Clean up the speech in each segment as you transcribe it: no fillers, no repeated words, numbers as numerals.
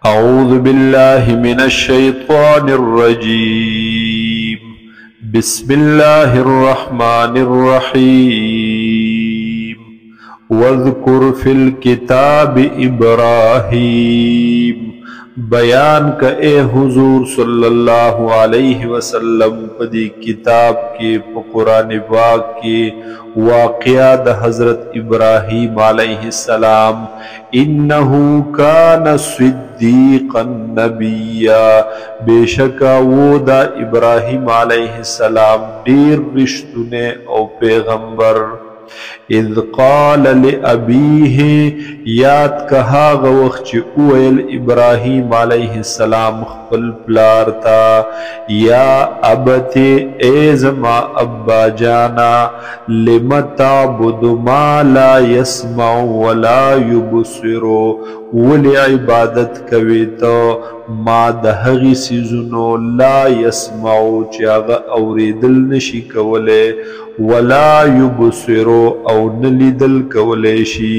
أعوذ بالله من الشيطان الرجيم. بسم الله الرحمن الرحيم. واذكر في الكتاب إبراهيم. بیان کا اے حضور صلی اللہ علیہ وسلم پدی کتاب کے قرآن پاک کے واقعہ دا حضرت ابراہیم علیہ السلام انہو کان صدیقا نبیا، بے شکا وہ دا ابراہیم علیہ السلام دیر رشتنے او پیغمبر. اذ قال لأبیہ، یاد کہا غوخ چی اویل ابراہیم علیہ السلام خپل پلار تا، یا ابتی اے زما ابا جانا، لم تعبد ما لا يسمع ولا يبصر، ولی عبادت کوي تو ما دهغی سیزنو لا يسمعو چاگا اوریدل نشی کولے، ولا يبصر او نلیدل کولے شی،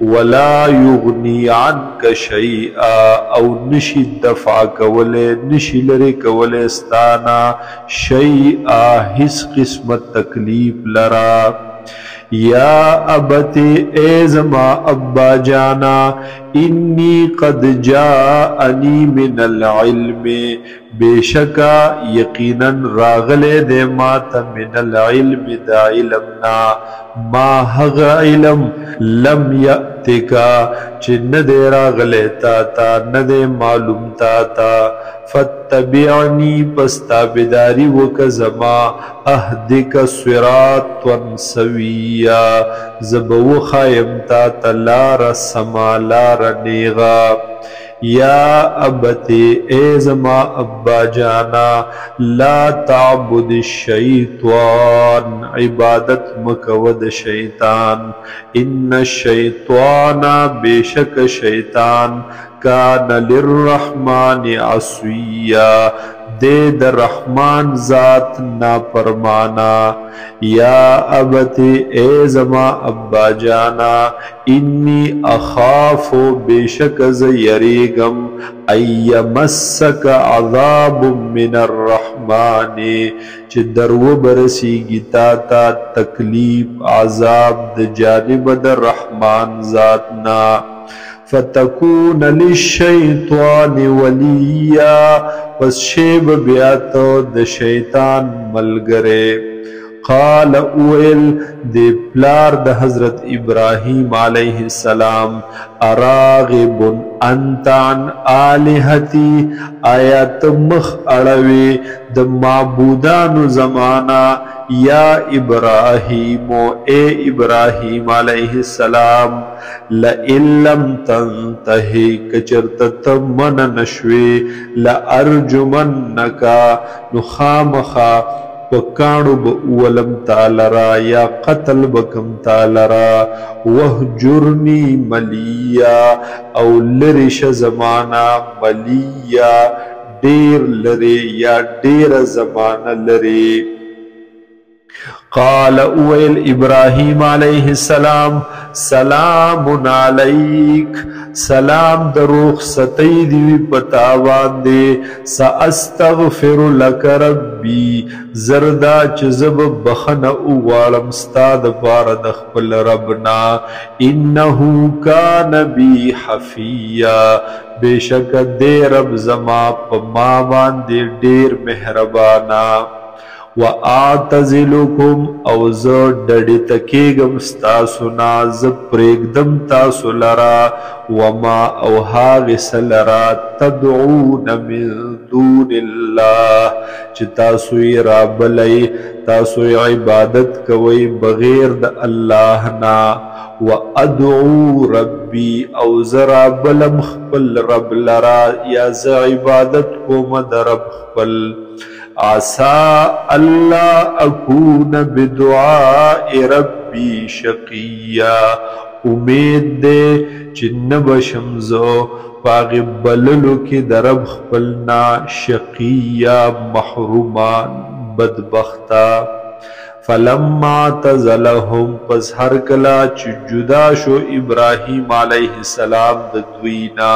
ولا یغنی عنک شیئا او نشی دفع کولے نشی لرے کولے استانا، شیئا ہس قسمت تکلیف لرا. یا ابتی اے زما ابا جانا، انی قد جاءنی من العلم، بے شکا یقینا راغلے دے ماتا من العلم دا علمنا، ما حق علم لم یأتکا چی ندے راغلے تاتا ندے معلوم تاتا، فاتبعنی پس تابداری وکزما، اہدک صراطا سویا، زبو خائم تاتا لار سما لار نیغا. یا ابتی اے زما ابا جانا، لا تعبد الشیطان، عبادت مکود شیطان، ان الشیطان بے شک شیطان، کان للرحمن عصویا، دے در رحمان ذات ناپرمانا. یا ابتی اے زما ابا جانا، انی اخاف بے شک ز یریگم، ایمسک عذاب من الرحمن، چی درو برسی گیتا تا تکلیف عذاب د جانب در رحمان ذاتنا، فتکون للشیطان ولیا، پس شیب بیاتو د شیطان ملگرے. قال اویل دے پلار د حضرت ابراہیم علیہ السلام، اراغب انت عن آلہتی، آیات مخ اڑوی د معبودان زمانہ، یا ابراہیم اے ابراہیم علیہ السلام، لئن لم تنتہی کچرت من نشوی، لأرجمنکا نخامخا وکانو با اولم تالرا یا قتل بکم تالرا، وحجرنی ملیا او لرش زمانہ، ملیا دیر لرے یا دیر زمانہ لرے. قال اویل ابراہیم علیہ السلام، سلام علیک، سلام دروخ ستی دیوی پتاوان دے، ساستغفر لک ربی، زردا چزب بخن اوالم استاد بارد اخبل ربنا، انہو کان بی حفیا، بے شک دے رب زما پماوان دے دیر مہربانا. وآتزلکم او زر ڈڑی تکیگم ستاسونا، زپریگدم تاسو لرا، وما او حاغس لرا، تدعون من دون اللہ، چی تاسوی رابلی تاسوی عبادت کوئی بغیر دا اللہ نا. وادعو ربی او زرابلم خپل رب لرا، یا ز عبادت کو مد رب خپل. عسى اللہ اکون بدعاء ربی شقیا، امید دے چن بشمزو پاغ بللو کی درب خپلنا، شقیا محرومان بدبختا. فلما اعتزلهم پس ہر کلا چ جدا شو ابراہیم علیہ السلام د دوینا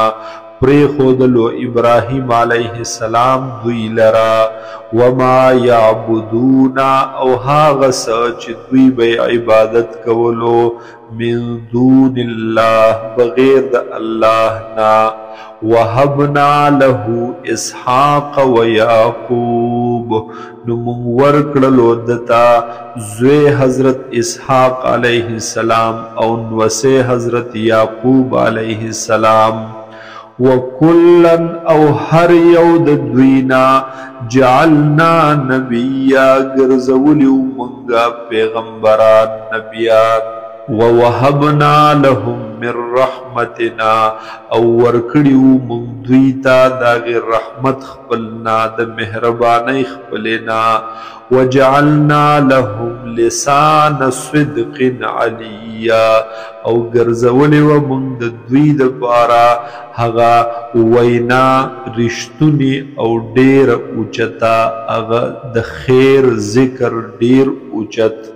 پریخودلو ابراهیم علیه السلام دوی لرا وما یعبدون او هاغه څه چې دوی به عبادت کولو من دون الله بغیر د الله نا وهبنا له اسحاق و یعقوب نو مونږ ورکړلو دتا زوی حضرت اسحاق علیه السلام او نوسه حضرت یعقوب علیه السلام وکلن او هر یو د دوینا جعلنا نبیا ګرځولیو مونږه پیغمبران نبیان ووهبنا لهم من رحمتنا او ورکړیو مونږ دوی ته دغه رحمت خپلنا د مهربانۍ خپلنا وجعلنا لهم لسان صدق علیا او ګرځولې و مونږ د دوی دپاره هغه وینا رښتونی او ډېر اوچتا هغه د خیر ذکر ډېر اوچت